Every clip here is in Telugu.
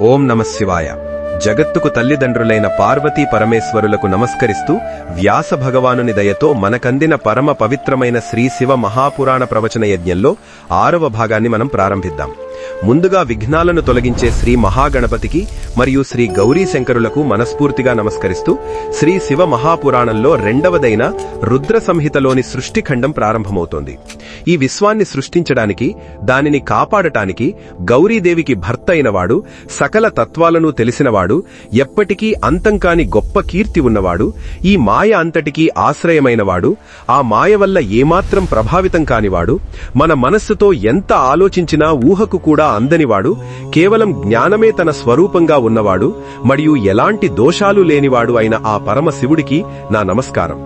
ఓం నమఃశివాయ. జగత్తుకు తల్లిదండ్రులైన పార్వతీ పరమేశ్వరులకు నమస్కరిస్తూ వ్యాస భగవానుని దయతో మనకందిన పరమ పవిత్రమైన శ్రీ శివ మహాపురాణ ప్రవచన యజ్ఞంలో 6వ భాగాన్ని మనం ప్రారంభిద్దాం. ముందుగా విఘ్నాలను తొలగించే శ్రీ మహాగణపతికి మరియు శ్రీ గౌరీ శంకరులకు మనస్ఫూర్తిగా నమస్కరిస్తూ శ్రీ శివ మహాపురాణంలో 2వదైన రుద్ర సంహితలోని సృష్టిఖండం ప్రారంభమవుతోంది. ఈ విశ్వాన్ని సృష్టించడానికి, దానిని కాపాడటానికి గౌరీదేవికి భర్త అయినవాడు, సకల తత్వాలను తెలిసినవాడు, ఎప్పటికీ అంతంకాని గొప్ప కీర్తి ఉన్నవాడు, ఈ మాయ అంతటికీ ఆశ్రయమైనవాడు, ఆ మాయ వల్ల ఏమాత్రం ప్రభావితం కానివాడు, మన మనస్సుతో ఎంత ఆలోచించినా ఊహకు కూడా అందనివాడు, కేవలం జ్ఞానమే తన స్వరూపంగా ఉన్నవాడు మరియు ఎలాంటి దోషాలు లేనివాడు అయిన ఆ పరమశివుడికి నా నమస్కారం.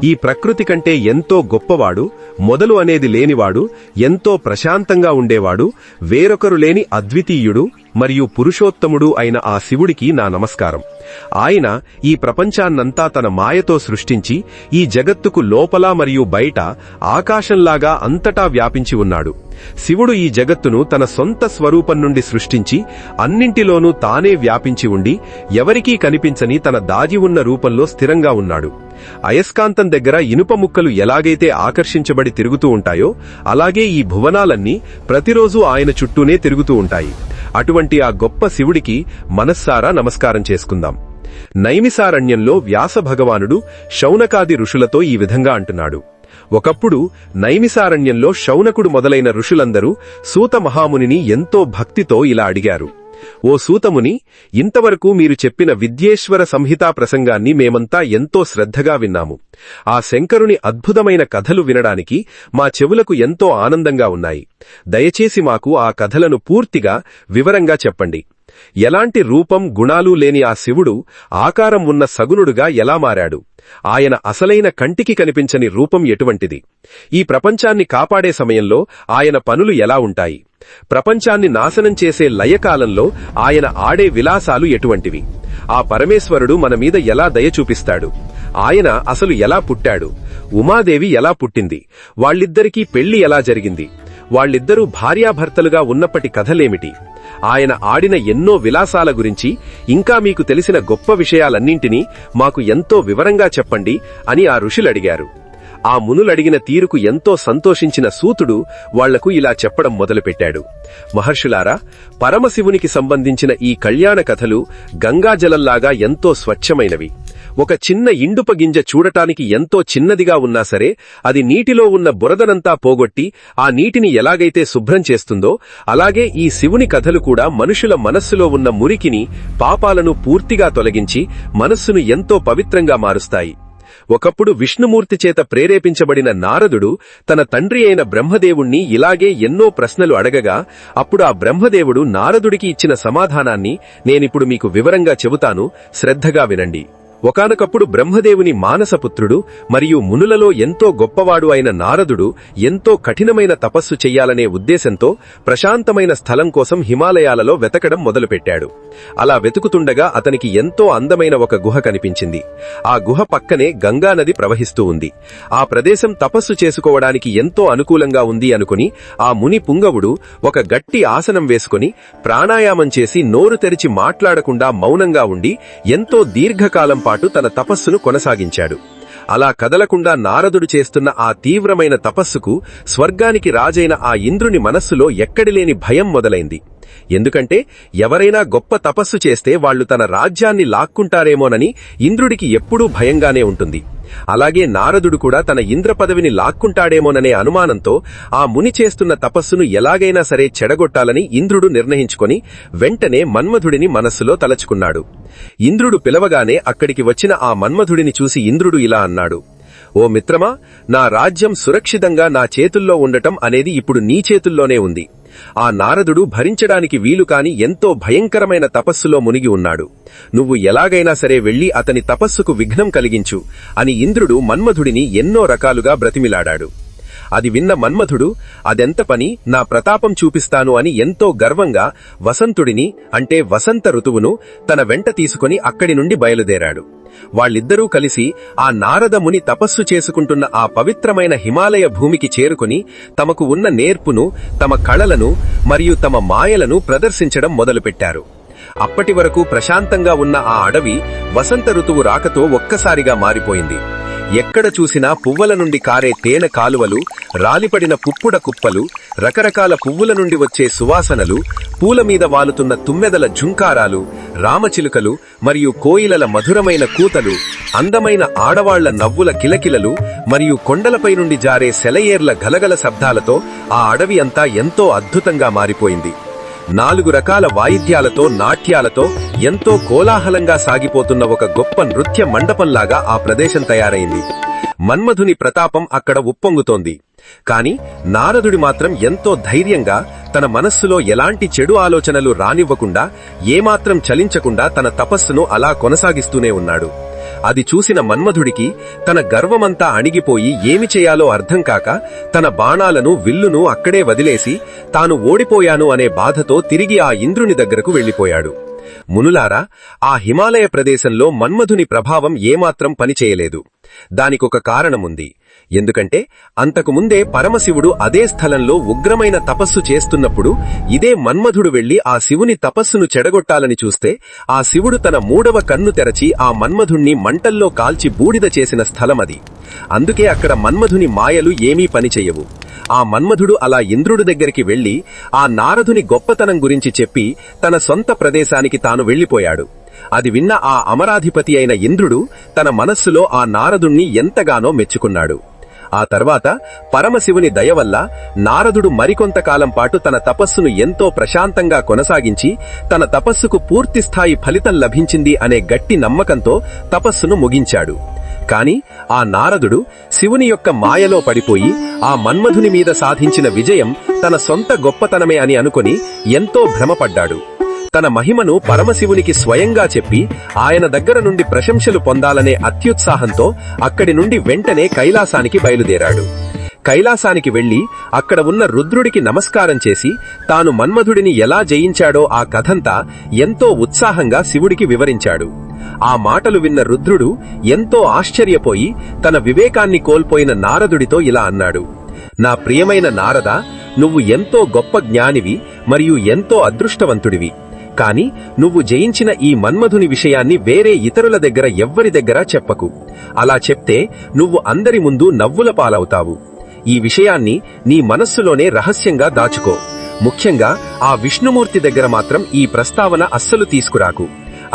ఈ ప్రకృతి కంటే ఎంతో గొప్పవాడు, మొదలు అనేది లేనివాడు, ఎంతో ప్రశాంతంగా ఉండేవాడు, వేరొకరు లేని అద్వితీయుడు మరియు పురుషోత్తముడు అయిన ఆ శివుడికి నా నమస్కారం. ఆయన ఈ ప్రపంచాన్నంతా తన మాయతో సృష్టించి ఈ జగత్తుకు లోపల మరియు బయట ఆకాశంలాగా అంతటా వ్యాపించి ఉన్నాడు. శివుడు ఈ జగత్తును తన సొంత స్వరూపం నుండి సృష్టించి అన్నింటిలోనూ తానే వ్యాపించి ఉండి ఎవరికీ కనిపించని తన దాగి ఉన్న రూపంలో స్థిరంగా ఉన్నాడు. అయస్కాంతం దగ్గర ఇనుప ముక్కలు ఎలాగైతే ఆకర్షించబడి తిరుగుతూ ఉంటాయో అలాగే ఈ భువనాలన్నీ ప్రతిరోజు ఆయన చుట్టూనే తిరుగుతూ ఉంటాయి. అటువంటి ఆ గొప్ప శివుడికి మనస్సారా నమస్కారం చేసుకుందాం. నైమిసారణ్యంలో వ్యాస భగవానుడు శౌనకాది ఋషులతో ఈ విధంగా అంటున్నాడు. ఒకప్పుడు నైమిసారణ్యంలో శౌనకుడు మొదలైన ఋషులందరూ సూత మహామునిని ఎంతో భక్తితో ఇలా అడిగారు. ఓ సూతముని, ఇంతవరకు మీరు చెప్పిన విద్యేశ్వర సంహితా ప్రసంగాన్ని మేమంతా ఎంతో శ్రద్ధగా విన్నాము. ఆ శంకరుని అద్భుతమైన కథలు వినడానికి మా చెవులకు ఎంతో ఆనందంగా ఉన్నాయి. దయచేసి మాకు ఆ కథలను పూర్తిగా వివరంగా చెప్పండి. ఎలాంటి రూపం, గుణాలు లేని ఆ శివుడు ఆకారం ఉన్న సగుణుడుగా ఎలా మారాడు? ఆయన అసలైన కంటికి కనిపించని రూపం ఎటువంటిది? ఈ ప్రపంచాన్ని కాపాడే సమయంలో ఆయన పనులు ఎలా ఉంటాయి? ప్రపంచాన్ని నాశనం చేసే లయకాలంలో ఆయన ఆడే విలాసాలు ఎటువంటివి? ఆ పరమేశ్వరుడు మన మీద ఎలా దయ చూపిస్తాడు? ఆయన అసలు ఎలా పుట్టాడు? ఉమాదేవి ఎలా పుట్టింది? వాళ్ళిద్దరికీ పెళ్లి ఎలా జరిగింది? వాళ్ళిద్దరూ భార్యాభర్తలుగా ఉన్నప్పటి కథలేమిటి? ఆయన ఆడిన ఎన్నో విలాసాల గురించి ఇంకా మీకు తెలిసిన గొప్ప విషయాలన్నింటినీ మాకు ఎంతో వివరంగా చెప్పండి అని ఆ ఋషులడిగారు. ఆ మునులడిగిన తీరుకు ఎంతో సంతోషించిన సూతుడు వాళ్లకు ఇలా చెప్పడం మొదలుపెట్టాడు. మహర్షులారా, పరమశివునికి సంబంధించిన ఈ కళ్యాణ కథలు గంగాజలంలాగా ఎంతో స్వచ్ఛమైనవి. ఒక చిన్న ఇండుప గింజ చూడటానికి ఎంతో చిన్నదిగా ఉన్నా సరే అది నీటిలో ఉన్న బురదనంతా పోగొట్టి ఆ నీటిని ఎలాగైతే శుభ్రం చేస్తుందో అలాగే ఈ శివుని కథలు కూడా మనుషుల మనస్సులో ఉన్న మురికిని, పాపాలను పూర్తిగా తొలగించి మనస్సును ఎంతో పవిత్రంగా మారుస్తాయి. ఒకప్పుడు విష్ణుమూర్తి చేత ప్రేరేపించబడిన నారదుడు తన తండ్రి అయిన బ్రహ్మదేవుణ్ణి ఇలాగే ఎన్నో ప్రశ్నలు అడగగా అప్పుడు ఆ బ్రహ్మదేవుడు నారదుడికి ఇచ్చిన సమాధానాన్ని నేనిప్పుడు మీకు వివరంగా చెబుతాను, శ్రద్ధగా వినండి. ఒకానొకప్పుడు బ్రహ్మదేవుని మానసపుత్రుడు మరియు మునులలో ఎంతో గొప్పవాడు అయిన నారదుడు ఎంతో కఠినమైన తపస్సు చెయ్యాలనే ఉద్దేశంతో ప్రశాంతమైన స్థలం కోసం హిమాలయాలలో వెతకడం మొదలుపెట్టాడు. అలా వెతుకుతుండగా అతనికి ఎంతో అందమైన ఒక గుహ కనిపించింది. ఆ గుహ పక్కనే గంగానది ప్రవహిస్తూ ఉంది. ఆ ప్రదేశం తపస్సు చేసుకోవడానికి ఎంతో అనుకూలంగా ఉంది అనుకుని ఆ ముని పుంగవుడు ఒక గట్టి ఆసనం వేసుకుని ప్రాణాయామం చేసి నోరు తెరిచి మాట్లాడకుండా మౌనంగా ఉండి ఎంతో దీర్ఘకాలం పాటు తన తపస్సును కొనసాగించాడు. అలా కదలకుండా నారదుడు చేస్తున్న ఆ తీవ్రమైన తపస్సుకు స్వర్గానికి రాజైన ఆ ఇంద్రుని మనస్సులో ఎక్కడిలేని భయం మొదలైంది. ఎందుకంటే ఎవరైనా గొప్ప తపస్సు చేస్తే వాళ్లు తన రాజ్యాన్ని లాక్కుంటారేమోనని ఇంద్రుడికి ఎప్పుడూ భయంగానే ఉంటుంది. అలాగే నారదుడు కూడా తన ఇంద్ర పదవిని లాక్కుంటాడేమోననే అనుమానంతో ఆ ముని చేస్తున్న తపస్సును ఎలాగైనా సరే చెడగొట్టాలని ఇంద్రుడు నిర్ణయించుకొని వెంటనే మన్మధుడిని మనస్సులో తలచుకున్నాడు. ఇంద్రుడు పిలవగానే అక్కడికి వచ్చిన ఆ మన్మధుడిని చూసి ఇంద్రుడు ఇలా అన్నాడు. ఓ మిత్రమా, నా రాజ్యం సురక్షితంగా నా చేతుల్లో ఉండటం అనేది ఇప్పుడు నీ చేతుల్లోనే ఉంది. ఆ నారదుడు భరించడానికి వీలుకాని ఎంతో భయంకరమైన తపస్సులో మునిగి ఉన్నాడు. నువ్వు ఎలాగైనా సరే వెళ్లి అతని తపస్సుకు విఘ్నం కలిగించు అని ఇంద్రుడు మన్మధుడిని ఎన్నో రకాలుగా బ్రతిమిలాడాడు. అది విన్న మన్మధుడు అదెంత పని, నా ప్రతాపం చూపిస్తాను అని ఎంతో గర్వంగా వసంతుడిని అంటే వసంత ఋతువును తన వెంట తీసుకుని అక్కడి నుండి బయలుదేరాడు. వాళ్ళిద్దరూ కలిసి ఆ నారద ముని తపస్సు చేసుకుంటున్న ఆ పవిత్రమైన హిమాలయ భూమికి చేరుకుని తమకు ఉన్న నేర్పును, తమ కళలను మరియు తమ మాయలను ప్రదర్శించడం మొదలుపెట్టారు. అప్పటి వరకు ప్రశాంతంగా ఉన్న ఆ అడవి వసంత ఋతువు రాకతో ఒక్కసారిగా మారిపోయింది. ఎక్కడ చూసినా పువ్వుల నుండి కారే తేనె కాలువలు, రాలిపడిన పుప్పుడ కుప్పలు, రకరకాల పువ్వుల నుండి వచ్చే సువాసనలు, పూల మీద వాలుతున్న తుమ్మెదల ఝుంకారాలు, రామచిలుకలు మరియు కోయిలల మధురమైన కూతలు, అందమైన ఆడవాళ్ల నవ్వుల కిలకిలలు మరియు కొండలపై నుండి జారే సెలయేర్ల గలగల శబ్దాలతో ఆ అడవి అంతా ఎంతో అద్భుతంగా మారిపోయింది. 4 రకాల వాయిద్యాలతో, నాట్యాలతో ఎంతో కోలాహలంగా సాగిపోతున్న ఒక గొప్ప నృత్య మండపంలాగా ఆ ప్రదేశం తయారైంది. మన్మధుని ప్రతాపం అక్కడ ఉప్పొంగుతోంది. కాని నారదుడి మాత్రం ఎంతో ధైర్యంగా, తన మనస్సులో ఎలాంటి చెడు ఆలోచనలు రానివ్వకుండా, ఏమాత్రం చలించకుండా తన తపస్సును అలా కొనసాగిస్తూనే ఉన్నాడు. అది చూసిన మన్మధుడికి తన గర్వమంతా అణిగిపోయి ఏమి చేయాలో అర్థం కాక తన బాణాలను, విల్లును అక్కడే వదిలేసి తాను ఓడిపోయాను అనే బాధతో తిరిగి ఆ ఇంద్రుని దగ్గరకు వెళ్లిపోయాడు. మునులారా, ఆ హిమాలయ ప్రదేశంలో మన్మధుని ప్రభావం ఏమాత్రం పనిచేయలేదు. దానికొక కారణముంది. ఎందుకంటే అంతకుముందే పరమశివుడు అదే స్థలంలో ఉగ్రమైన తపస్సు చేస్తున్నప్పుడు ఇదే మన్మధుడు వెళ్లి ఆ శివుని తపస్సును చెడగొట్టాలని చూస్తే ఆ శివుడు తన 3వ కన్ను తెరచి ఆ మన్మధుణ్ణి మంటల్లో కాల్చి బూడిద చేసిన స్థలమది. అందుకే అక్కడ మన్మధుని మాయలు ఏమీ పనిచేయవు. ఆ మన్మధుడు అలా ఇంద్రుడి దగ్గరికి వెళ్లి ఆ నారదుని గొప్పతనం గురించి చెప్పి తన సొంత ప్రదేశానికి తాను వెళ్లిపోయాడు. అది విన్న ఆ అమరాధిపతి అయిన ఇంద్రుడు తన మనస్సులో ఆ నారదుణ్ణి ఎంతగానో మెచ్చుకున్నాడు. ఆ తర్వాత పరమశివుని దయ వల్ల నారదుడు మరికొంతకాలం పాటు తన తపస్సును ఎంతో ప్రశాంతంగా కొనసాగించి తన తపస్సుకు పూర్తిస్థాయి ఫలితం లభించింది అనే గట్టి నమ్మకంతో తపస్సును ముగించాడు. కాని ఆ నారదుడు శివుని యొక్క మాయలో పడిపోయి ఆ మన్మధుని మీద సాధించిన విజయం తన సొంత గొప్పతనమే అని అనుకుని ఎంతో భ్రమపడ్డాడు. తన మహిమను పరమశివునికి స్వయంగా చెప్పి ఆయన దగ్గర నుండి ప్రశంసలు పొందాలనే అత్యుత్సాహంతో అక్కడి నుండి వెంటనే కైలాసానికి బయలుదేరాడు. కైలాసానికి వెళ్లి అక్కడ ఉన్న రుద్రుడికి నమస్కారం చేసి తాను మన్మధుడిని ఎలా జయించాడో ఆ కథంతా ఎంతో ఉత్సాహంగా శివుడికి వివరించాడు. ఆ మాటలు విన్న రుద్రుడు ఎంతో ఆశ్చర్యపోయి తన వివేకాన్ని కోల్పోయిన నారదుడితో ఇలా అన్నాడు: నా ప్రియమైన నారద, నువ్వు ఎంతో గొప్ప జ్ఞానివి మరియు ఎంతో అదృష్టవంతుడివి. కాని నువ్వు జయించిన ఈ మన్మధుని విషయాన్ని వేరే ఇతరుల దగ్గర ఎవ్వరి దగ్గర చెప్పకు. అలా చెప్తే నువ్వు అందరి ముందు నవ్వుల పాలవుతావు. ఈ విషయాన్ని నీ మనస్సులోనే రహస్యంగా దాచుకో. ముఖ్యంగా ఆ విష్ణుమూర్తి దగ్గర మాత్రం ఈ ప్రస్తావన అస్సలు తీసుకురాకు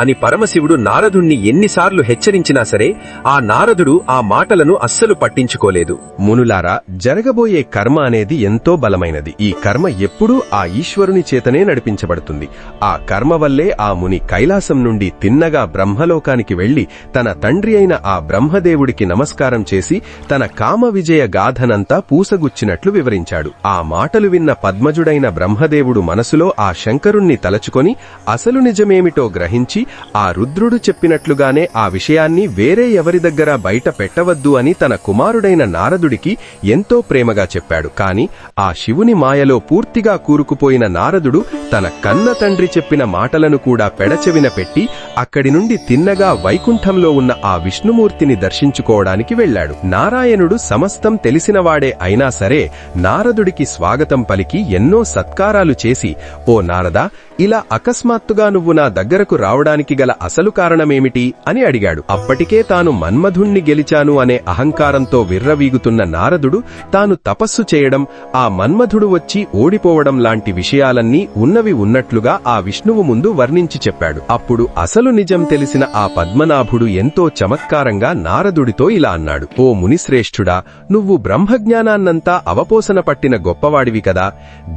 అని పరమశివుడు నారదుణ్ణి ఎన్నిసార్లు హెచ్చరించినా సరే ఆ నారదుడు ఆ మాటలను అస్సలు పట్టించుకోలేదు. మునులారా, జరగబోయే కర్మ అనేది ఎంతో బలమైనది. ఈ కర్మ ఎప్పుడూ ఆ ఈశ్వరుని చేతనే నడిపించబడుతుంది. ఆ కర్మ వల్లే ఆ ముని కైలాసం నుండి తిన్నగా బ్రహ్మలోకానికి వెళ్లి తన తండ్రి అయిన ఆ బ్రహ్మదేవుడికి నమస్కారం చేసి తన కామ విజయ గాథనంతా పూసగుచ్చినట్లు వివరించాడు. ఆ మాటలు విన్న పద్మజుడైన బ్రహ్మదేవుడు మనసులో ఆ శంకరుణ్ణి తలచుకొని అసలు నిజమేమిటో గ్రహించి ఆ రుద్రుడు చెప్పినట్లుగానే ఆ విషయాన్ని వేరే ఎవరి దగ్గర బయట పెట్టవద్దు అని తన కుమారుడైన నారదుడికి ఎంతో ప్రేమగా చెప్పాడు. కాని ఆ శివుని మాయలో పూర్తిగా కూరుకుపోయిన నారదుడు తన కన్న తండ్రి చెప్పిన మాటలను కూడా పెడచెవిన పెట్టి అక్కడి నుండి తిన్నగా వైకుంఠంలో ఉన్న ఆ విష్ణుమూర్తిని దర్శించుకోవడానికి వెళ్లాడు. నారాయణుడు సమస్తం తెలిసినవాడే అయినా సరే నారదుడికి స్వాగతం పలికి ఎన్నో సత్కారాలు చేసి, ఓ నారదా, ఇలా అకస్మాత్తుగా నువ్వు నా దగ్గరకు రావడానికి గల అసలు కారణమేమిటి అని అడిగాడు. అప్పటికే తాను మన్మధుణ్ణి గెలిచాను అనే అహంకారంతో విర్రవీగుతున్న నారదుడు తాను తపస్సు చేయడం, ఆ మన్మధుడు వచ్చి ఓడిపోవడం లాంటి విషయాలన్నీ ఉన్నవి ఉన్నట్లుగా ఆ విష్ణువు ముందు వర్ణించి చెప్పాడు. అప్పుడు అసలు నిజం తెలిసిన ఆ పద్మనాభుడు ఎంతో చమత్కారంగా నారదుడితో ఇలా అన్నాడు: ఓ మునిశ్రేష్ఠుడా, నువ్వు బ్రహ్మజ్ఞానాన్నంతా అవపోసన పట్టిన గొప్పవాడివి కదా.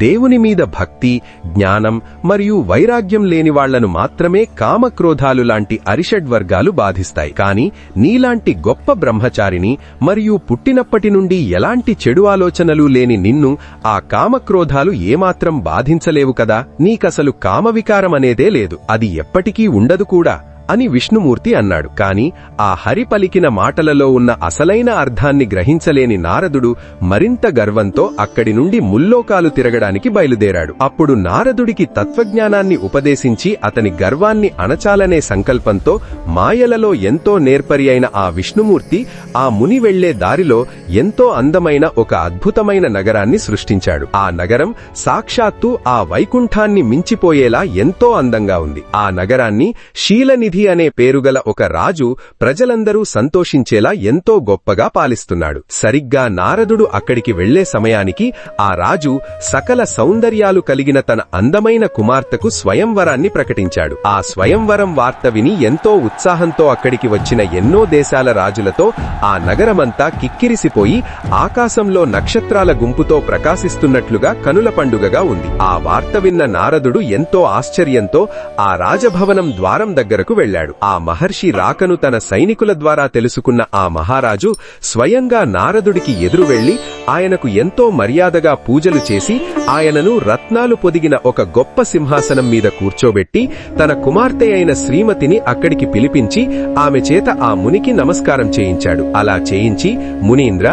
దేవుని మీద భక్తి, జ్ఞానం మరియు వైరాగ్యం లేని వాళ్లను మాత్రమే కామక్రోధాలు లాంటి అరిషడ్వర్గాలు బాధిస్తాయి. కాని నీలాంటి గొప్ప బ్రహ్మచారిని మరియు పుట్టినప్పటి నుండి ఎలాంటి చెడు ఆలోచనలు లేని నిన్ను ఆ కామక్రోధాలు ఏమాత్రం బాధించలేవు కదా. నీకసలు కామవికారం అనేదే లేదు, అది ఎప్పటికీ ఉండదు కూడా అని విష్ణుమూర్తి అన్నాడు. కాని ఆ హరి పలికిన మాటలలో ఉన్న అసలైన అర్థాన్ని గ్రహించలేని నారదుడు మరింత గర్వంతో అక్కడి నుండి ముల్లోకాలు తిరగడానికి బయలుదేరాడు. అప్పుడు నారదుడికి తత్వజ్ఞానాన్ని ఉపదేశించి అతని గర్వాన్ని అణచాలనే సంకల్పంతో మాయలలో ఎంతో నేర్పరి అయిన ఆ విష్ణుమూర్తి ఆ ముని వెళ్లే దారిలో ఎంతో అందమైన ఒక అద్భుతమైన నగరాన్ని సృష్టించాడు. ఆ నగరం సాక్షాత్తు ఆ వైకుంఠాన్ని మించిపోయేలా ఎంతో అందంగా ఉంది. ఆ నగరాన్ని శీలనిధి అనే పేరుగల ఒక రాజు ప్రజలందరూ సంతోషించేలా ఎంతో గొప్పగా పాలిస్తున్నాడు. సరిగ్గా నారదుడు అక్కడికి వెళ్లే సమయానికి ఆ రాజు సకల సౌందర్యాలు కలిగిన తన అందమైన కుమార్తెకు స్వయంవరాన్ని ప్రకటించాడు. ఆ స్వయంవరం వార్త విని ఎంతో ఉత్సాహంతో అక్కడికి వచ్చిన ఎన్నో దేశాల రాజులతో ఆ నగరమంతా కిక్కిరిసిపోయి ఆకాశంలో నక్షత్రాల గుంపుతో ప్రకాశిస్తున్నట్లుగా కనుల పండుగగా ఉంది. ఆ వార్త విన్న నారదుడు ఎంతో ఆశ్చర్యంతో ఆ రాజభవనం ద్వారం దగ్గరకు వెళ్లాడు. ఆ మహర్షి రాకను తన సైనికుల ద్వారా తెలుసుకున్న ఆ మహారాజు స్వయంగా నారదుడికి ఎదురు వెళ్లి ఆయనకు ఎంతో మర్యాదగా పూజలు చేసి ఆయనను రత్నాలు పొదిగిన ఒక గొప్ప సింహాసనం మీద కూర్చోబెట్టి తన కుమార్తె అయిన శ్రీమతిని అక్కడికి పిలిపించి ఆమె చేత ఆ మునికి నమస్కారం చేయించాడు. అలా చేయించి, మునీంద్ర,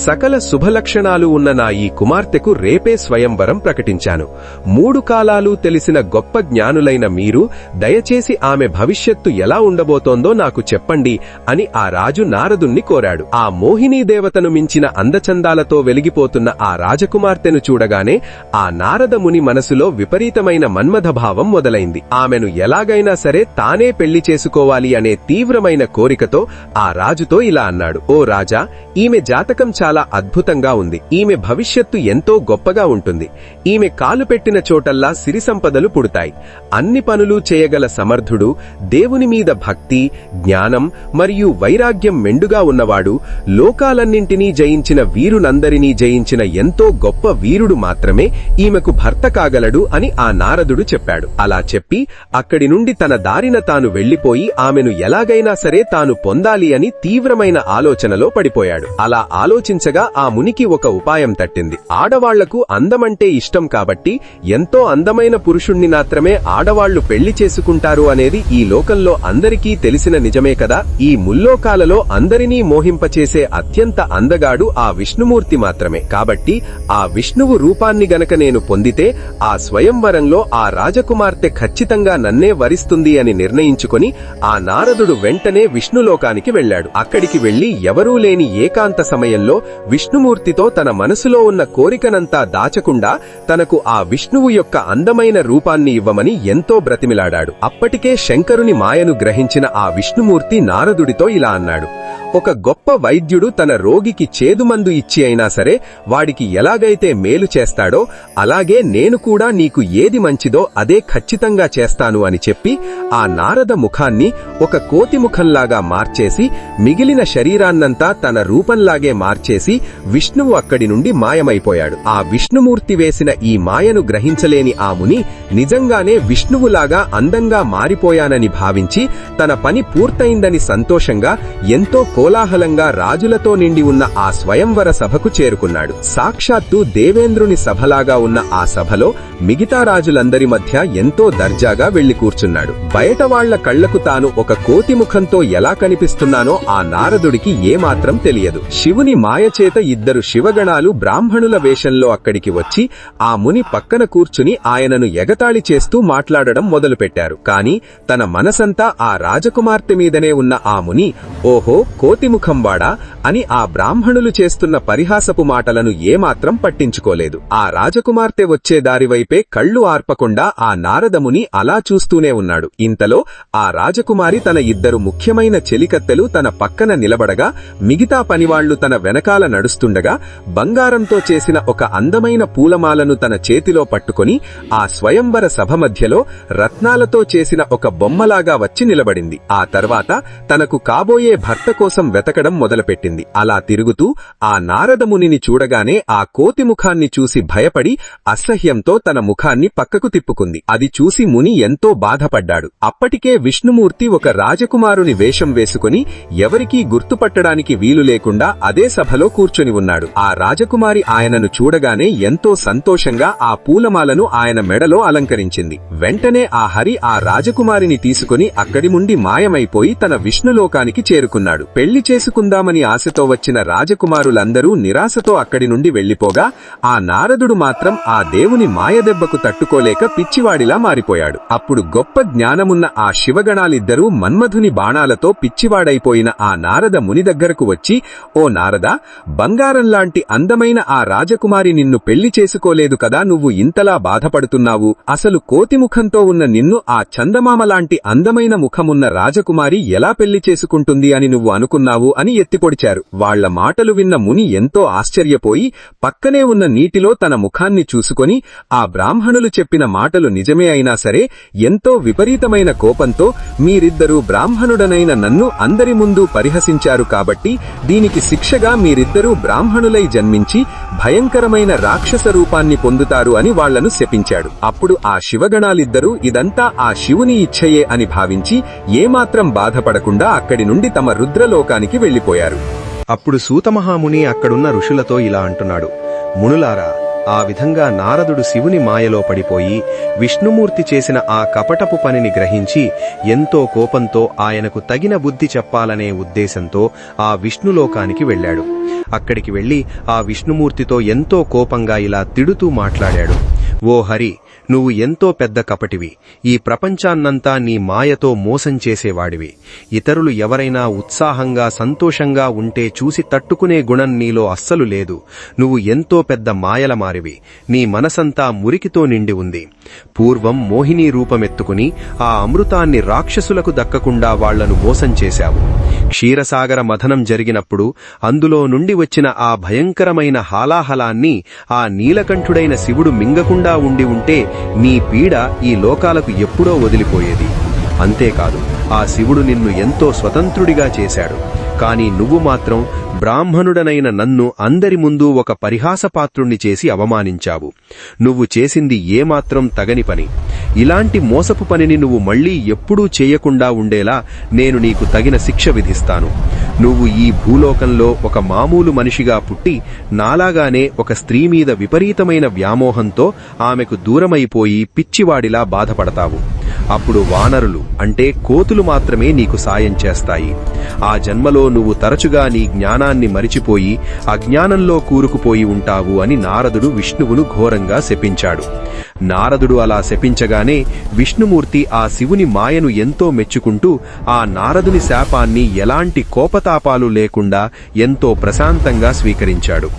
సకల శుభలక్షణాలు ఉన్న నా ఈ కుమార్తెకు రేపే స్వయంవరం ప్రకటించాను. 3 కాలాలు తెలిసిన గొప్ప జ్ఞానులైన మీరు దయచేసి ఆమె భవిష్యత్తు ఎలా ఉండబోతోందో నాకు చెప్పండి అని ఆ రాజు నారదుణ్ణి కోరాడు. ఆ మోహినీ దేవతను మించిన అందచందాలతో వెలిగిపోతున్న ఆ రాజకుమార్తెను చూడగానే ఆ నారద ముని మనసులో విపరీతమైన మన్మథభావం మొదలైంది. ఆమెను ఎలాగైనా సరే తానే పెళ్లి చేసుకోవాలి అనే తీవ్రమైన కోరికతో ఆ రాజుతో ఇలా అన్నాడు: ఓ రాజా, ఈమె జాతకం చాలా అద్భుతంగా ఉంది. ఈమె భవిష్యత్తు ఎంతో గొప్పగా ఉంటుంది. ఈమె కాలు పెట్టిన చోటల్లా సిరి సంపదలు పుడతాయి. అన్ని పనులు చేయగల సమర్థుడు, దేవుని మీద భక్తి, జ్ఞానం మరియు వైరాగ్యం మెండుగా ఉన్నవాడు, లోకాలన్నింటినీ జయించిన వీరునందరినీ జయించిన ఎంతో గొప్ప వీరుడు మాత్రమే ఈమెకు భర్త కాగలడు అని ఆ నారదుడు చెప్పాడు. అలా చెప్పి అక్కడి నుండి తన దారిన తాను వెళ్లిపోయి ఆమెను ఎలాగైనా సరే తాను పొందాలి అని తీవ్రమైన ఆలోచనలో పడిపోయాడు. అలా ఆలోచించగా ఆ మునికి ఒక ఉపాయం తట్టింది. ఆడవాళ్లకు అందమంటే ఇష్టం కాబట్టి ఎంతో అందమైన పురుషుణ్ణి మాత్రమే ఆడవాళ్లు పెళ్లి చేసుకుంటారు అనేది ఈ లోకంలో అందరికీ తెలిసిన నిజమే కదా. ఈ ముల్లోకాలలో అందరినీ మోహింపచేసే అత్యంత అందగాడు ఆ విష్ణుమూర్తి మాత్రమే. కాబట్టి ఆ విష్ణువు రూపాన్ని గనక నేను పొందితే ఆ స్వయంవరంలో ఆ రాజకుమార్తె ఖచ్చితంగా నన్నే వరిస్తుంది అని నిర్ణయించుకొని ఆ నారదుడు వెంటనే విష్ణులోకానికి వెళ్లాడు. అక్కడికి వెళ్లి ఎవరూ లేని ఏకాంత సమయంలో విష్ణుమూర్తితో తన మనసులో ఉన్న కోరికనంతా దాచకుండా తనకు ఆ విష్ణువు యొక్క అందమైన రూపాన్ని ఇవ్వమని ఎంతో బ్రతిమిలాడాడు. అప్పటికే శంకరుని మాయను గ్రహించిన ఆ విష్ణుమూర్తి నారదుడితో ఇలా అన్నాడు: ఒక గొప్ప వైద్యుడు తన రోగికి చేదుమందు ఇచ్చి అయినా సరే వాడికి ఎలాగైతే మేలు చేస్తాడో అలాగే నేను కూడా నీకు ఏది మంచిదో అదే ఖచ్చితంగా చేస్తాను అని చెప్పి ఆ నారద ముఖాన్ని ఒక కోతి ముఖంలాగా మార్చేసి మిగిలిన శరీరాన్నంతా తన రూపంలాగే మార్చేసి విష్ణువు అక్కడి నుండి మాయమైపోయాడు. ఆ విష్ణుమూర్తి వేసిన ఈ మాయను గ్రహించలేని ఆ ముని నిజంగానే విష్ణువులాగా అందంగా మారిపోయానని భావించి తన పని పూర్తయిందని సంతోషంగా ఎంతో కోలాహలంగా రాజులతో నిండి ఉన్న ఆ స్వయంవర సభకు చేరుకున్నాడు. సాక్షాత్తు దేవేంద్రుని సభలాగా ఉన్న ఆ సభలో మిగతా రాజులందరి మధ్య ఎంతో దర్జాగా వెళ్లి కూర్చున్నాడు. బయట వాళ్ల కళ్లకు తాను ఒక కోతి ముఖంతో ఎలా కనిపిస్తున్నానో ఆ నారదుడికి ఏమాత్రం తెలియదు. శివుని మాయచేత 2 శివగణాలు బ్రాహ్మణుల వేషంలో అక్కడికి వచ్చి ఆ ముని పక్కన కూర్చుని ఆయనను ఎగతాళి చేస్తూ మాట్లాడడం మొదలుపెట్టారు. కాని తన మనసంతా ఆ రాజకుమార్తె మీదనే ఉన్న ఆ ముని ఓహో కోతిముఖంవాడా అని ఆ బ్రాహ్మణులు చేస్తున్న పరిహాసపు మాటలను ఏమాత్రం పట్టించుకోలేదు. ఆ రాజకుమార్తె వచ్చే దారివైపే కళ్ళు ఆర్పకుండా ఆ నారదముని అలా చూస్తూనే ఉన్నాడు. ఇంతలో ఆ రాజకుమారి తన 2 ముఖ్యమైన చెలికత్తెలు తన పక్కన నిలబడగా మిగతా పనివాళ్లు తన వెనకాల నడుస్తుండగా బంగారంతో చేసిన ఒక అందమైన పూలమాలను తన చేతిలో పట్టుకొని ఆ స్వయంవర సభ మధ్యలో రత్నాలతో చేసిన ఒక బొమ్మలాగా వచ్చి నిలబడింది. ఆ తర్వాత తనకు కాబోయే భర్త కోసం కోసం వెతకడం మొదలుపెట్టింది. అలా తిరుగుతూ ఆ నారదమునిని చూడగానే ఆ కోతి ముఖాన్ని చూసి భయపడి అసహ్యంతో తన ముఖాన్ని పక్కకు తిప్పుకుంది. అది చూసి ముని ఎంతో బాధపడ్డాడు. అప్పటికే విష్ణుమూర్తి ఒక రాజకుమారుని వేషం వేసుకుని ఎవరికీ గుర్తుపట్టడానికి వీలు లేకుండా అదే సభలో కూర్చొని ఉన్నాడు. ఆ రాజకుమారి ఆయనను చూడగానే ఎంతో సంతోషంగా ఆ పూలమాలను ఆయన మెడలో అలంకరించింది. వెంటనే ఆ హరి ఆ రాజకుమారిని తీసుకుని అక్కడి నుండి మాయమైపోయి తన విష్ణులోకానికి చేరుకున్నాడు. పెళ్లి చేసుకుందామని ఆశతో వచ్చిన రాజకుమారులందరూ నిరాశతో అక్కడి నుండి వెళ్లిపోగా ఆ నారదుడు మాత్రం ఆ దేవుని మాయదెబ్బకు తట్టుకోలేక పిచ్చివాడిలా మారిపోయాడు. అప్పుడు గొప్ప జ్ఞానమున్న ఆ శివగణాలిద్దరూ మన్మధుని బాణాలతో పిచ్చివాడైపోయిన ఆ నారద ముని దగ్గరకు వచ్చి, ఓ నారద, బంగారంలాంటి అందమైన ఆ రాజకుమారి నిన్ను పెళ్లి చేసుకోలేదు కదా, నువ్వు ఇంతలా బాధపడుతున్నావు? అసలు కోతిముఖంతో ఉన్న నిన్ను ఆ చందమామలాంటి అందమైన ముఖమున్న రాజకుమారి ఎలా పెళ్లి చేసుకుంటుంది అని నువ్వు అనుకున్నావు అని ఎత్తిపొడిచారు. వాళ్ల మాటలు విన్న ముని ఎంతో ఆశ్చర్యపోయి పక్కనే ఉన్న నీటిలో తన ముఖాన్ని చూసుకొని ఆ బ్రాహ్మణులు చెప్పిన మాటలు నిజమే అయినా సరే ఎంతో విపరీతమైన కోపంతో, మీరిద్దరూ బ్రాహ్మణుడనైన నన్ను అందరి ముందు పరిహసించారు కాబట్టి దీనికి శిక్షగా మీరిద్దరూ బ్రాహ్మణులై జన్మించి భయంకరమైన రాక్షస రూపాన్ని పొందుతారు అని వాళ్లను శపించాడు. అప్పుడు ఆ శివగణాలిద్దరూ ఇదంతా ఆ శివుని ఇచ్ఛయే అని భావించి ఏమాత్రం బాధపడకుండా అక్కడి నుండి తమ రుద్రలోకానికి వెళ్లిపోయారు. అప్పుడు సూతమహాముని అక్కడున్న ఋషులతో ఇలా అంటున్నాడు, మునులారా, ఆ విధంగా నారదుడు శివుని మాయలో పడిపోయి విష్ణుమూర్తి చేసిన ఆ కపటపు పనిని గ్రహించి ఎంతో కోపంతో ఆయనకు తగిన బుద్ధి చెప్పాలనే ఉద్దేశంతో ఆ విష్ణులోకానికి వెళ్ళాడు. అక్కడికి వెళ్లి ఆ విష్ణుమూర్తితో ఎంతో కోపంగా ఇలా తిడుతూ మాట్లాడాడు, ఓ హరి, నువ్వు ఎంతో పెద్ద కపటివి. ఈ ప్రపంచాన్నంతా నీ మాయతో మోసం చేసేవాడివి. ఇతరులు ఎవరైనా ఉత్సాహంగా సంతోషంగా ఉంటే చూసి తట్టుకునే గుణం నీలో అస్సలు లేదు. నువ్వు ఎంతో పెద్ద మాయలమారివి. నీ మనసంతా మురికితో నిండి ఉంది. పూర్వం మోహిని రూపమెత్తుకుని ఆ అమృతాన్ని రాక్షసులకు దక్కకుండా వాళ్లను మోసం చేశావు. క్షీరసాగర మథనం జరిగినప్పుడు అందులో నుండి వచ్చిన ఆ భయంకరమైన హాలాహలాన్ని ఆ నీలకంఠుడైన శివుడు మింగకుండా ఉండి ఉంటే నీ పీడ ఈ లోకాలకు ఎప్పుడో వదిలిపోయేది. అంతేకాదు, ఆ శివుడు నిన్ను ఎంతో స్వతంత్రుడిగా చేశాడు. కాని నువ్వు మాత్రం బ్రాహ్మణుడనైన నన్ను అందరి ముందు ఒక పరిహాసపాత్రుణ్ణి చేసి అవమానించావు. నువ్వు చేసింది ఏమాత్రం తగని పని. ఇలాంటి మోసపు పనిని నువ్వు మళ్లీ ఎప్పుడూ చేయకుండా ఉండేలా నేను నీకు తగిన శిక్ష విధిస్తాను. నువ్వు ఈ భూలోకంలో ఒక మామూలు మనిషిగా పుట్టి నాలాగానే ఒక స్త్రీ మీద విపరీతమైన వ్యామోహంతో ఆమెకు దూరమైపోయి పిచ్చివాడిలా బాధపడతావు. అప్పుడు వానరులు అంటే కోతులు మాత్రమే నీకు సాయం చేస్తాయి. ఆ జన్మలో నువ్వు తరచుగా నీ జ్ఞానాన్ని మరిచిపోయి అజ్ఞానంలో కూరుకుపోయి ఉంటావు అని నారదుడు విష్ణువును ఘోరంగా శపించాడు. నారదుడు అలా శపించగానే విష్ణుమూర్తి ఆ శివుని మాయను ఎంతో మెచ్చుకుంటూ ఆ నారదుని శాపాన్ని ఎలాంటి కోపతాపాలు లేకుండా ఎంతో ప్రశాంతంగా స్వీకరించాడు.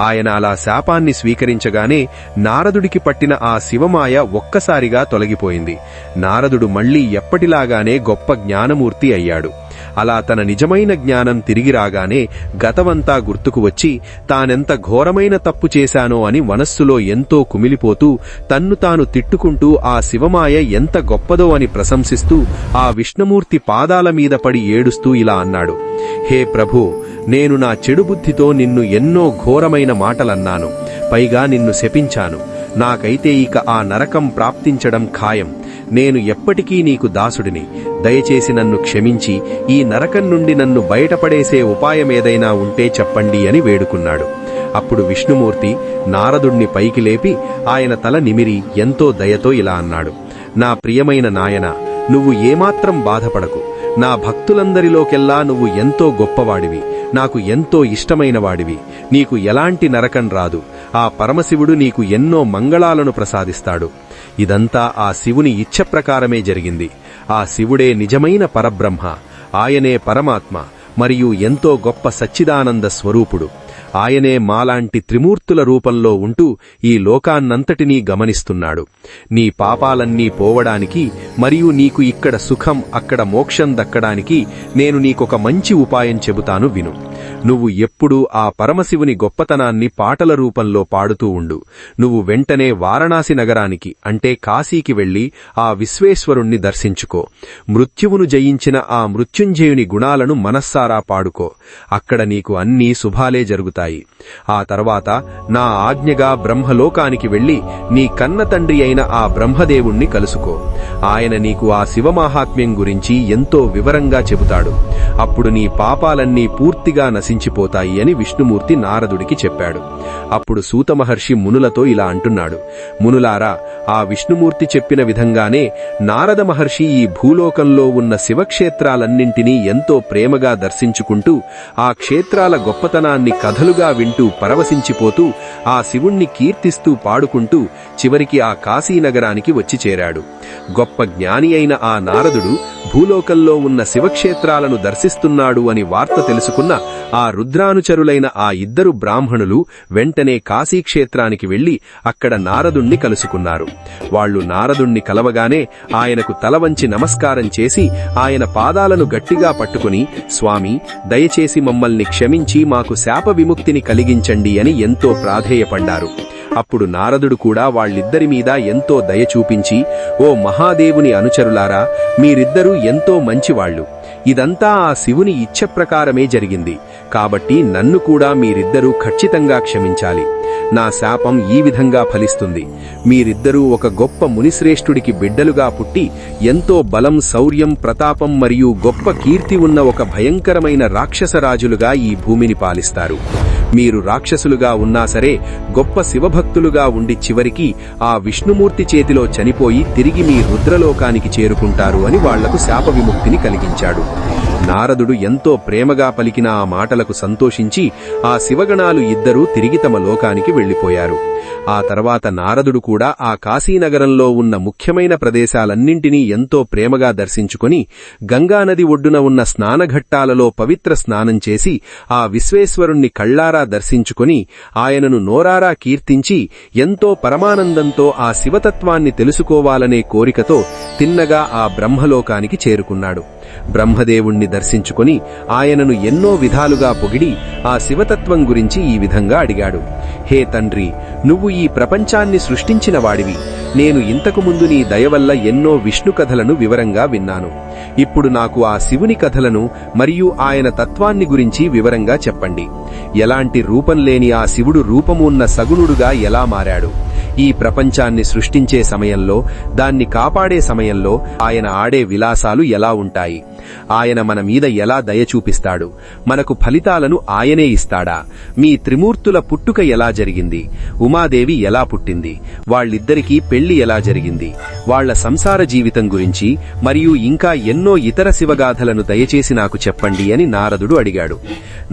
ఆయన అలా శాపాన్ని స్వీకరించగానే నారదుడికి పట్టిన ఆ శివమాయ ఒక్కసారిగా తొలగిపోయింది. నారదుడు మళ్లీ ఎప్పటిలాగానే గొప్ప జ్ఞానమూర్తి అయ్యాడు. అలా తన నిజమైన జ్ఞానం తిరిగి రాగానే గతమంతా గుర్తుకు వచ్చి తానెంత ఘోరమైన తప్పు చేశానో అని మనస్సులో ఎంతో కుమిలిపోతూ తన్ను తాను తిట్టుకుంటూ ఆ శివమాయ ఎంత గొప్పదో అని ప్రశంసిస్తూ ఆ విష్ణుమూర్తి పాదాల మీద పడి ఏడుస్తూ ఇలా అన్నాడు, హే ప్రభూ, నేను నా చెడు బుద్ధితో నిన్ను ఎన్నో ఘోరమైన మాటలన్నాను. పైగా నిన్ను శపించాను. నాకైతే ఇక ఆ నరకం ప్రాప్తించడం ఖాయం. నేను ఎప్పటికీ నీకు దాసుడిని. దయచేసి నన్ను క్షమించి ఈ నరకం నుండి నన్ను బయటపడేసే ఉపాయమేదైనా ఉంటే చెప్పండి అని వేడుకున్నాడు. అప్పుడు విష్ణుమూర్తి నారదుణ్ణి పైకి లేపి ఆయన తల నిమిరి ఎంతో దయతో ఇలా అన్నాడు, నా ప్రియమైన నాయనా, నువ్వు ఏమాత్రం బాధపడకు. నా భక్తులందరిలోకెల్లా నువ్వు ఎంతో గొప్పవాడివి. నాకు ఎంతో ఇష్టమైన వాడివి. నీకు ఎలాంటి నరకం రాదు. ఆ పరమశివుడు నీకు ఎన్నో మంగళాలను ప్రసాదిస్తాడు. ఇదంతా ఆ శివుని ఇచ్ఛ ప్రకారమే జరిగింది. ఆ శివుడే నిజమైన పరబ్రహ్మ. ఆయనే పరమాత్మ మరియు ఎంతో గొప్ప సచ్చిదానంద స్వరూపుడు. ఆయనే మాలాంటి త్రిమూర్తుల రూపంలో ఉంటూ ఈ లోకాన్నంతటినీ గమనిస్తున్నాడు. నీ పాపాలన్నీ పోవడానికి మరియు నీకు ఇక్కడ సుఖం అక్కడ మోక్షం దక్కడానికి నేను నీకొక మంచి ఉపాయం చెబుతాను, విను. నువ్వు ఎప్పుడూ ఆ పరమశివుని గొప్పతనాన్ని పాటల రూపంలో పాడుతూ ఉండు. నువ్వు వెంటనే వారణాసి నగరానికి అంటే కాశీకి వెళ్లి ఆ విశ్వేశ్వరుణ్ణి దర్శించుకో. మృత్యువును జయించిన ఆ మృత్యుంజయుని గుణాలను మనస్సారా పాడుకో. అక్కడ నీకు అన్నీ శుభాలే జరుగుతాయి. ఆ తర్వాత నా ఆజ్ఞగా బ్రహ్మలోకానికి వెళ్లి నీ కన్న తండ్రి అయిన ఆ బ్రహ్మదేవుణ్ణి కలుసుకో. ఆయన నీకు ఆ శివమాహాత్మ్యం గురించి ఎంతో వివరంగా చెబుతాడు. అప్పుడు నీ పాపాలన్నీ పూర్తిగా నశించిపోతాయి అని విష్ణుమూర్తి నారదుడికి చెప్పాడు. అప్పుడు సూత మహర్షి మునులతో ఇలా అంటున్నాడు: మునులారా, ఆ విష్ణుమూర్తి చెప్పిన విధంగానే నారద మహర్షి ఈ భూలోకంలో ఉన్న శివక్షేత్రాలన్నింటినీ ఎంతో ప్రేమగా దర్శించుకుంటూ ఆ క్షేత్రాల గొప్పతనాన్ని కథలుగా వింటూ పరవశించిపోతూ ఆ శివుణ్ణి కీర్తిస్తూ పాడుకుంటూ చివరికి ఆ కాశీనగరానికి వచ్చి చేరాడు. గొప్ప జ్ఞాని అయిన ఆ నారదుడు భూలోకంలో ఉన్న శివక్షేత్రాలను దర్శిస్తున్నాడు అని వార్త తెలుసుకున్న ఆ రుద్రానుచరులైన ఆ ఇద్దరు బ్రాహ్మణులు వెంటనే కాశీక్షేత్రానికి వెళ్లి అక్కడ నారదుణ్ణి కలుసుకున్నారు. వాళ్లు నారదుణ్ణి కలవగానే ఆయనకు తల వంచి నమస్కారం చేసి ఆయన పాదాలను గట్టిగా పట్టుకుని, స్వామి, దయచేసి మమ్మల్ని క్షమించి మాకు శాప విముక్తిని కలిగించండి అని ఎంతో ప్రాధేయపడ్డారు. అప్పుడు నారదుడు కూడా వాళ్ళిద్దరి మీద ఎంతో దయ చూపించి, ఓ మహాదేవుని అనుచరులారా, మీరిద్దరూ ఎంతో మంచివాళ్లు. ఇదంతా ఆ శివుని ఇచ్ఛ ప్రకారమే జరిగింది. కాబట్టి నన్ను కూడా మీరిద్దరూ ఖచ్చితంగా క్షమించాలి. నా శాపం ఈ విధంగా ఫలిస్తుంది. మీరిద్దరూ ఒక గొప్ప మునిశ్రేష్ఠుడికి బిడ్డలుగా పుట్టి ఎంతో బలం, శౌర్యం, ప్రతాపం మరియు గొప్ప కీర్తి ఉన్న ఒక భయంకరమైన రాక్షసరాజులుగా ఈ భూమిని పాలిస్తారు. మీరు రాక్షసులుగా ఉన్నా సరే గొప్ప శివభక్తులుగా ఉండి చివరికి ఆ విష్ణుమూర్తి చేతిలో చనిపోయి తిరిగి మీ రుద్రలోకానికి చేరుకుంటారు అని వాళ్లకు శాప విముక్తిని కలిగించాడు. నారదుడు ఎంతో ప్రేమగా పలికిన ఆ మాటలకు సంతోషించి ఆ శివగణాలు ఇద్దరూ తిరిగి తమ లోకానికి వెళ్లిపోయారు. ఆ తర్వాత నారదుడు కూడా ఆ కాశీనగరంలో ఉన్న ముఖ్యమైన ప్రదేశాలన్నింటినీ ఎంతో ప్రేమగా దర్శించుకుని గంగానది ఒడ్డున ఉన్న స్నానఘట్టాలలో పవిత్ర స్నానం చేసి ఆ విశ్వేశ్వరుణ్ణి కళ్లారా దర్శించుకుని ఆయనను నోరారా కీర్తించి ఎంతో పరమానందంతో ఆ శివతత్వాన్ని తెలుసుకోవాలనే కోరికతో తిన్నగా ఆ బ్రహ్మలోకానికి చేరుకున్నాడు. బ్రహ్మదేవుణ్ణి దర్శించుకుని ఆయనను ఎన్నో విధాలుగా పొగిడి ఆ శివతత్వం గురించి ఈ విధంగా అడిగాడు: హే తండ్రి, నువ్వు ఈ ప్రపంచాన్ని సృష్టించిన వాడివి. నేను ఇంతకు ముందు నీ దయవల్ల ఎన్నో విష్ణు కథలను వివరంగా విన్నాను. ఇప్పుడు నాకు ఆ శివుని కథలను మరియు ఆయన తత్వాన్ని గురించి వివరంగా చెప్పండి. ఎలాంటి రూపం లేని ఆ శివుడు రూపము ఉన్న సగుణుడుగా ఎలా మారాడు? ఈ ప్రపంచాన్ని సృష్టించే సమయంలో, దాన్ని కాపాడే సమయంలో ఆయన ఆడే విలాసాలు ఎలా ఉంటాయి? ఆయన మన మీద ఎలా దయ చూపిస్తాడు? మనకు ఫలితాలను ఆయనే ఇస్తాడా? మీ త్రిమూర్తుల పుట్టుక ఎలా జరిగింది? ఉమాదేవి ఎలా పుట్టింది? వాళ్ళిద్దరికీ పెళ్లి ఎలా జరిగింది? వాళ్ల సంసార జీవితం గురించి మరియు ఇంకా ఎన్నో ఇతర శివగాథలను దయచేసి నాకు చెప్పండి అని నారదుడు అడిగాడు.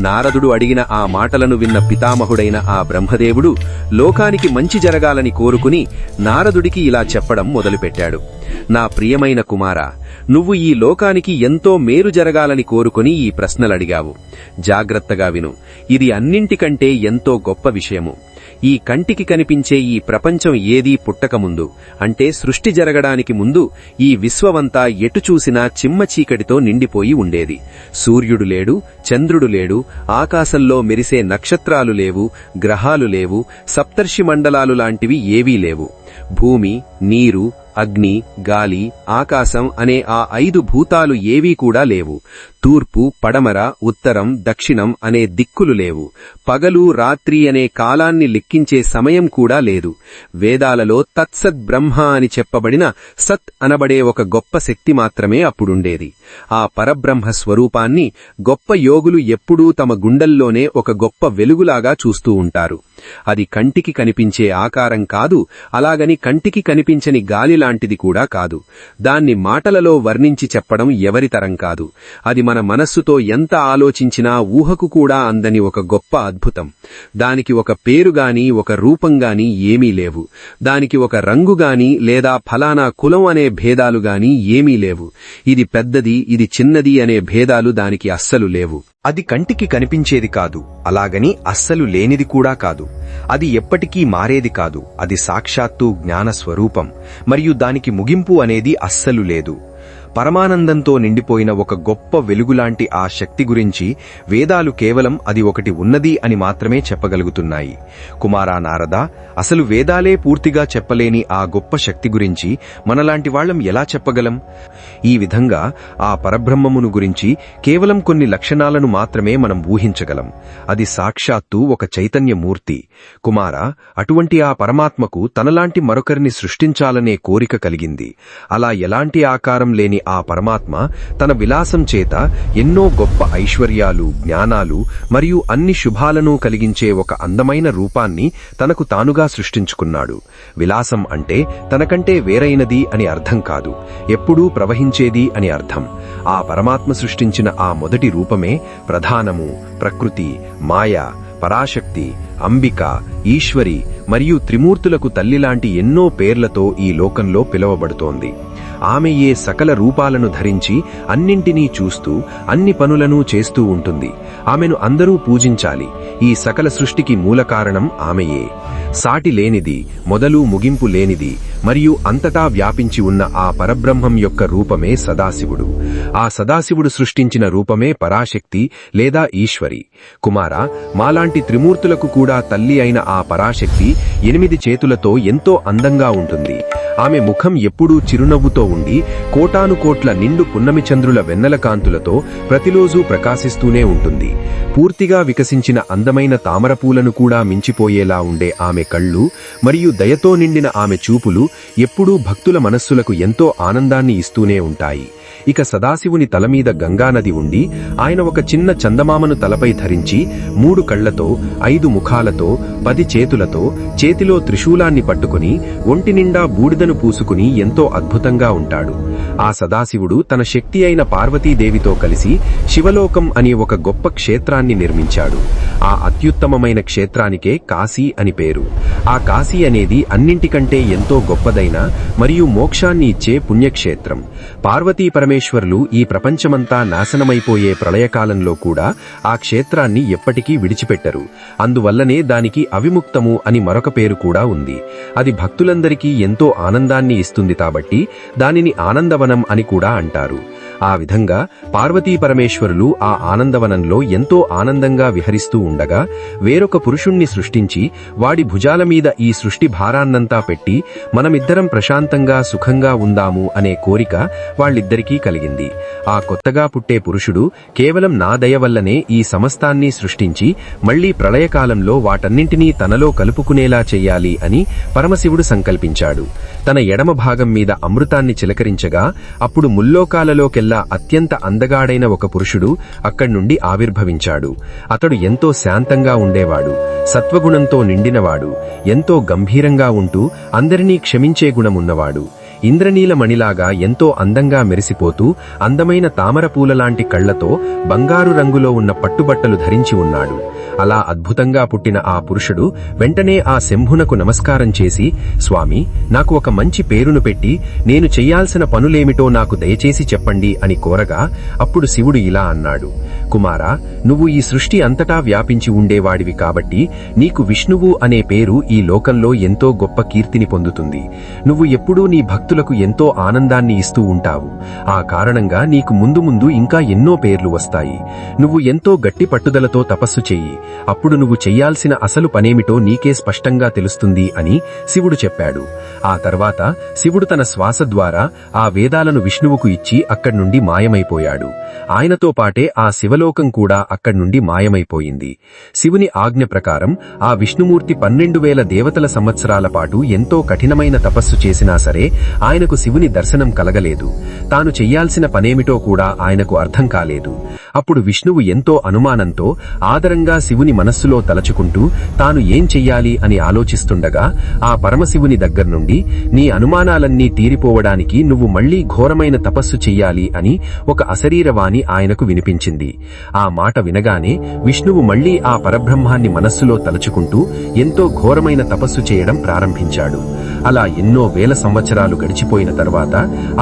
నారదుడు అడిగిన ఆ మాటలను విన్న పితామహుడైన ఆ బ్రహ్మదేవుడు లోకానికి మంచి జరగాలని కోరుకుని నారదుడికి ఇలా చెప్పడం మొదలుపెట్టాడు: నా ప్రియమైన కుమారా, నువ్వు ఈ లోకానికి ఎంతో మేలు జరగాలని కోరుకుని ఈ ప్రశ్నలడిగావు. జాగ్రత్తగా విను. ఇది అన్నింటికంటే ఎంతో గొప్ప విషయము. ఈ కంటికి కనిపించే ఈ ప్రపంచం ఏదీ పుట్టకముందు, అంటే సృష్టి జరగడానికి ముందు, ఈ విశ్వమంతా ఎటు చూసినా చిమ్మ చీకటితో నిండిపోయి ఉండేది. సూర్యుడు లేడు, చంద్రుడు లేడు, ఆకాశంలో మెరిసే నక్షత్రాలు లేవు, గ్రహాలు లేవు, సప్తర్షి మండలాలు లాంటివి ఏవీ లేవు. భూమి, నీరు, అగ్ని, గాలి, ఆకాశం అనే ఆ 5 భూతాలు ఏవీ కూడా లేవు. తూర్పు, పడమర, ఉత్తరం, దక్షిణం అనే దిక్కులు లేవు. పగలు, రాత్రి అనే కాలాన్ని లెక్కించే సమయం కూడా లేదు. వేదాలలో తత్సత్ బ్రహ్మ అని చెప్పబడిన సత్ అనబడే ఒక గొప్ప శక్తి మాత్రమే అప్పుడుండేది. ఆ పరబ్రహ్మ స్వరూపాన్ని గొప్ప యోగులు ఎప్పుడూ తమ గుండెల్లోనే ఒక గొప్ప వెలుగులాగా చూస్తూ ఉంటారు. అది కంటికి కనిపించే ఆకారం కాదు, అలాగని కంటికి కనిపించని గాలి లాంటిది కూడా కాదు. దాన్ని మాటలలో వర్ణించి చెప్పడం ఎవరితరం కాదు. అది మన మనస్సుతో ఎంత ఆలోచించినా ఊహకు కూడా అందని ఒక గొప్ప అద్భుతం. దానికి ఒక పేరుగాని ఒక రూపంగాని ఏమీ లేవు. దానికి ఒక రంగుగాని లేదా ఫలానా కులం అనే భేదాలుగాని ఏమీ లేవు. ఇది పెద్దది, ఇది చిన్నది అనే భేదాలు దానికి అస్సలు లేవు. అది కంటికి కనిపించేది కాదు, అలాగని అస్సలు లేనిది కూడా కాదు. అది ఎప్పటికీ మారేది కాదు. అది సాక్షాత్తు జ్ఞాన స్వరూపం, మరియు దానికి ముగింపు అనేది అస్సలు లేదు. పరమానందంతో నిండిపోయిన ఒక గొప్ప వెలుగులాంటి ఆ శక్తి గురించి వేదాలు కేవలం అది ఒకటి ఉన్నది అని మాత్రమే చెప్పగలుగుతున్నాయి. కుమారా నారదా, అసలు వేదాలే పూర్తిగా చెప్పలేని ఆ గొప్ప శక్తి గురించి మనలాంటి వాళ్లం ఎలా చెప్పగలం? ఈ విధంగా ఆ పరబ్రహ్మమును గురించి కేవలం కొన్ని లక్షణాలను మాత్రమే మనం ఊహించగలం. అది సాక్షాత్తు ఒక చైతన్యమూర్తి. కుమారా, అటువంటి ఆ పరమాత్మకు తనలాంటి మరొకరిని సృష్టించాలనే కోరిక కలిగింది. అలా ఎలాంటి ఆకారం లేని ఆ పరమాత్మ తన విలాసం చేత ఎన్నో గొప్ప ఐశ్వర్యాలు, జ్ఞానాలు మరియు అన్ని శుభాలను కలిగించే ఒక అందమైన రూపాన్ని తనకు తానుగా సృష్టించుకున్నాడు. విలాసం అంటే తనకంటే వేరైనది అని అర్థం కాదు, ఎప్పుడూ ప్రవహించేది అని అర్థం. ఆ పరమాత్మ సృష్టించిన ఆ మొదటి రూపమే ప్రధానము, ప్రకృతి, మాయ, పరాశక్తి, అంబిక, ఈశ్వరి మరియు త్రిమూర్తులకు తల్లిలాంటి ఎన్నో పేర్లతో ఈ లోకంలో పిలువబడుతోంది. ఆమె ఏ సకల రూపాలను ధరించి అన్నింటినీ చూస్తూ అన్ని పనులను చేస్తూ ఉంటుంది. ఆమెను అందరూ పూజించాలి. ఈ సకల సృష్టికి మూల కారణం ఆమెయే. సాటి లేనిది, మొదలు ముగింపు లేనిది మరియు అంతటా వ్యాపించి ఉన్న ఆ పరబ్రహ్మం యొక్క రూపమే సదాశివుడు. ఆ సదాశివుడు సృష్టించిన రూపమే పరాశక్తి లేదా ఈశ్వరి. కుమారా, మాలాంటి త్రిమూర్తులకు కూడా తల్లి అయిన ఆ పరాశక్తి 8 చేతులతో ఎంతో అందంగా ఉంటుంది. ఆమె ముఖం ఎప్పుడూ చిరునవ్వుతో ఉండి కోటానుకోట్ల నిండు పున్నమి చంద్రుల వెన్నెల కాంతులతో ప్రతిరోజూ ప్రకాశిస్తూనే ఉంటుంది. పూర్తిగా వికసించిన అందమైన తామరపూలను కూడా మించిపోయేలా ఉండే ఆమె కళ్ళు మరియు దయతో నిండిన ఆమె చూపులు ఎప్పుడూ భక్తుల మనస్సులకు ఎంతో ఆనందాన్ని ఇస్తూనే ఉంటాయి. ఇక సదాశివుని తలమీద గంగానది ఉండి ఆయన ఒక చిన్న చందమామను తలపై ధరించి 3 కళ్లతో, 5 ముఖాలతో, 10 చేతులతో, చేతిలో త్రిశూలాన్ని పట్టుకుని ఒంటి నిండా బూడిదను పూసుకుని ఎంతో అద్భుతంగా ఉంటాడు. ఆ సదాశివుడు తన శక్తి అయిన పార్వతీదేవితో కలిసి శివలోకం అనే ఒక గొప్ప క్షేత్రాన్ని నిర్మించాడు. ఆ అత్యుత్తమమైన క్షేత్రానికే కాశీ అని పేరు. ఆ కాశీ అనేది అన్నింటికంటే ఎంతో గొప్పదైన మరియు మోక్షాన్ని ఇచ్చే పుణ్యక్షేత్రం. పార్వతీ పరమేశ్వరులు ఈ ప్రపంచమంతా నాశనమైపోయే ప్రళయకాలంలో కూడా ఆ క్షేత్రాన్ని ఎప్పటికీ విడిచిపెట్టరు. అందువల్లనే దానికి అవిముక్తము అని మరొక పేరు కూడా ఉంది. అది భక్తులందరికీ ఎంతో ఆనందాన్ని ఇస్తుంది కాబట్టి దానిని ఆనందవనం అని కూడా అంటారు. ఆ విధంగా పార్వతీ పరమేశ్వరులు ఆ ఆనందవనంలో ఎంతో ఆనందంగా విహరిస్తూ ఉండగా వేరొక పురుషుణ్ణి సృష్టించి వాడి భుజాల మీద ఈ సృష్టి భారాన్నంతా పెట్టి మనమిద్దరం ప్రశాంతంగా సుఖంగా ఉందాము అనే కోరిక వాళ్ళిద్దరికీ కలిగింది. ఆ కొత్తగా పుట్టే పురుషుడు కేవలం నా దయ వల్లనే ఈ సమస్తాన్ని సృష్టించి మళ్లీ ప్రళయకాలంలో వాటన్నింటినీ తనలో కలుపుకునేలా చెయ్యాలి అని పరమశివుడు సంకల్పించాడు. తన ఎడమ భాగం మీద అమృతాన్ని చిలకరించగా అప్పుడు ముల్లోకాలలోకెల్లా అత్యంత అందగాడైన ఒక పురుషుడు అక్కడి నుండి ఆవిర్భవించాడు. అతడు ఎంతో శాంతంగా ఉండేవాడు, సత్వగుణంతో నిండినవాడు, ఎంతో గంభీరంగా ఉంటూ అందరినీ క్షమించే గుణమున్నవాడు. ఇంద్రనీలమణిలాగా ఎంతో అందంగా మెరిసిపోతూ అందమైన తామరపూలలాంటి కళ్లతో బంగారు రంగులో ఉన్న పట్టుబట్టలు ధరించి ఉన్నాడు. అలా అద్భుతంగా పుట్టిన ఆ పురుషుడు వెంటనే ఆ శంభునకు నమస్కారం చేసి, స్వామి, నాకు ఒక మంచి పేరును పెట్టి నేను చెయ్యాల్సిన పనులేమిటో నాకు దయచేసి చెప్పండి అని కోరగా అప్పుడు శివుడు ఇలా అన్నాడు, కుమారా, నువ్వు ఈ సృష్టి అంతటా వ్యాపించి ఉండేవాడివి కాబట్టి నీకు విష్ణువు అనే పేరు ఈ లోకంలో ఎంతో గొప్ప కీర్తిని పొందుతుంది. నువ్వు ఎప్పుడూ నీ భక్తులకు ఎంతో ఆనందాన్ని ఇస్తూ ఉంటావు. ఆ కారణంగా నీకు ముందు ముందు ఇంకా ఎన్నో పేర్లు వస్తాయి. నువ్వు ఎంతో గట్టి పట్టుదలతో తపస్సు చెయ్యి. అప్పుడు నువ్వు చెయ్యాల్సిన అసలు పనేమిటో నీకే స్పష్టంగా తెలుస్తుంది అని శివుడు చెప్పాడు. ఆ తర్వాత శివుడు తన శ్వాస ద్వారా ఆ వేదాలను విష్ణువుకు ఇచ్చి అక్కడి నుండి మాయమైపోయాడు. ఆయనతో పాటే ఆ శివలోకం కూడా అక్కడి నుండి మాయమైపోయింది. శివుని ఆజ్ఞ ప్రకారం ఆ విష్ణుమూర్తి 12,000 దేవతల సంవత్సరాల పాటు ఎంతో కఠినమైన తపస్సు చేసినా సరే ఆయనకు శివుని దర్శనం కలగలేదు. తాను చెయ్యాల్సిన పనేమిటో కూడా ఆయనకు అర్థం కాలేదు. అప్పుడు విష్ణువు ఎంతో అనుమానంతో ఆదరంగా శివుని మనస్సులో తలచుకుంటూ తాను ఏం చెయ్యాలి అని ఆలోచిస్తుండగా ఆ పరమశివుని దగ్గర నుండి నీ అనుమానాలన్నీ తీరిపోవడానికి నువ్వు మళ్లీ ఘోరమైన తపస్సు చెయ్యాలి అని ఒక అశరీరవాణి ఆయనకు వినిపించింది. ఆ మాట వినగానే విష్ణువు మళ్లీ ఆ పరబ్రహ్మాన్ని మనస్సులో తలుచుకుంటూ ఎంతో ఘోరమైన తపస్సు చేయడం ప్రారంభించాడు. అలా ఎన్నో వేల సంవత్సరాలు గడిచిపోయిన తర్వాత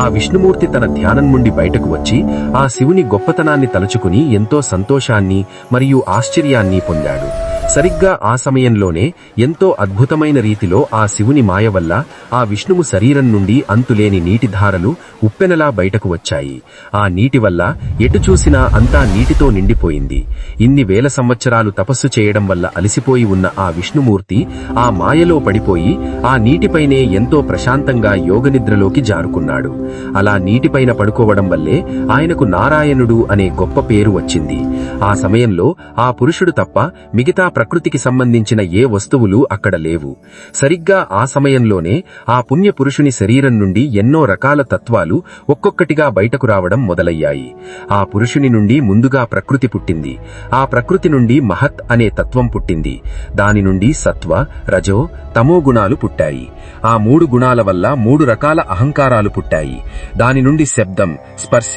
ఆ విష్ణుమూర్తి తన ధ్యానం నుండి బయటకు వచ్చి ఆ శివుని గొప్పతనాన్ని తలుచుకుని ఎంతో సంతోషాన్ని మరియు ఆశ్చర్యాన్ని పొందాడు. సరిగ్గా ఆ సమయంలోనే ఎంతో అద్భుతమైన రీతిలో ఆ శివుని మాయ వల్ల ఆ విష్ణువు శరీరం నుండి అంతులేని నీటిధారలు ఉప్పెనలా బయటకు వచ్చాయి. ఆ నీటి వల్ల ఎటు చూసినా అంతా నీటితో నిండిపోయింది. ఇన్ని వేల సంవత్సరాలు తపస్సు చేయడం వల్ల అలసిపోయి ఉన్న ఆ విష్ణుమూర్తి ఆ మాయలో పడిపోయి ఆ నీటిపైనే ఎంతో ప్రశాంతంగా యోగనిద్రలోకి జారుకున్నాడు. అలా నీటిపైన పడుకోవడం వల్లే ఆయనకు నారాయణుడు అనే గొప్ప పేరు వచ్చింది. ఆ సమయంలో ఆ పురుషుడు తప్ప మిగతా ప్రకృతికి సంబంధించిన ఏ వస్తువులు అక్కడ లేవు. సరిగ్గా ఆ సమయంలోనే ఆ పుణ్య పురుషుని శరీరం నుండి ఎన్నో రకాల తత్వాలు ఒక్కొక్కటిగా బయటకు రావడం మొదలయ్యాయి. ఆ పురుషుని నుండి ముందుగా ప్రకృతి పుట్టింది. ఆ ప్రకృతి నుండి మహత్ అనే తత్వం పుట్టింది. దాని నుండి సత్వ, రజో, తమో గుణాలు పుట్టాయి. ఆ 3 గుణాల వల్ల 3 రకాల అహంకారాలు పుట్టాయి. దాని నుండి శబ్దం, స్పర్శ,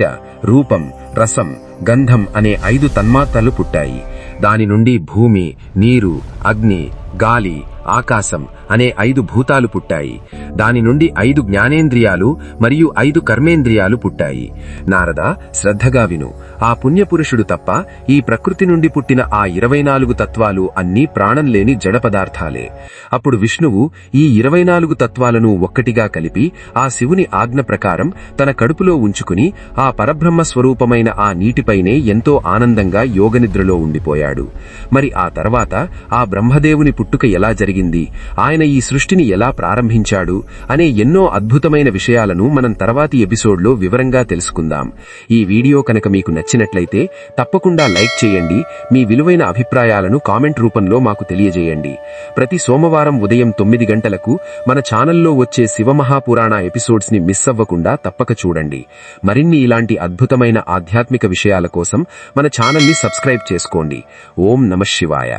రూపం, రసం, గంధం అనే 5 తన్మాత్రలు పుట్టాయి. దాని నుండి భూమి, నీరు, అగ్ని, గాలి, ఆకాశం అనే 5 భూతాలు పుట్టాయి. దాని నుండి 5 జ్ఞానేంద్రియాలు మరియు 5 కర్మేంద్రియాలు పుట్టాయి. నారద, శ్రద్ధగా విను. ఆ పుణ్యపురుషుడు తప్ప ఈ ప్రకృతి నుండి పుట్టిన ఆ 24 తత్వాలు అన్నీ ప్రాణం లేని జడ పదార్థాలే. అప్పుడు విష్ణువు ఈ 24 తత్వాలను ఒక్కటిగా కలిపి ఆ శివుని ఆజ్ఞ ప్రకారం తన కడుపులో ఉంచుకుని ఆ పరబ్రహ్మ స్వరూపమైన ఆ నీటిపైనే ఎంతో ఆనందంగా యోగనిద్రలో ఉండిపోయాడు. మరి ఆ తర్వాత ఆ బ్రహ్మదేవుని పుట్టుక ఎలా జరిగింది, ఆయన ఈ సృష్టిని ఎలా ప్రారంభించాడు అనే ఎన్నో అద్భుతమైన విషయాలను మనం తర్వాతి ఎపిసోడ్లో వివరంగా తెలుసుకుందాం. ఈ వీడియో కనుక మీకు నచ్చినట్లయితే తప్పకుండా లైక్ చేయండి. మీ విలువైన అభిప్రాయాలను కామెంట్ రూపంలో మాకు తెలియజేయండి. ప్రతి సోమవారం ఉదయం 9 గంటలకు మన ఛానల్లో వచ్చే శివమహాపురాణ ఎపిసోడ్స్ ని మిస్ అవ్వకుండా తప్పక చూడండి. మరిన్ని ఇలాంటి అద్భుతమైన ఆధ్యాత్మిక విషయాల కోసం మన ఛానల్ ని సబ్స్క్రైబ్ చేసుకోండి. ఓం నమః శివాయ.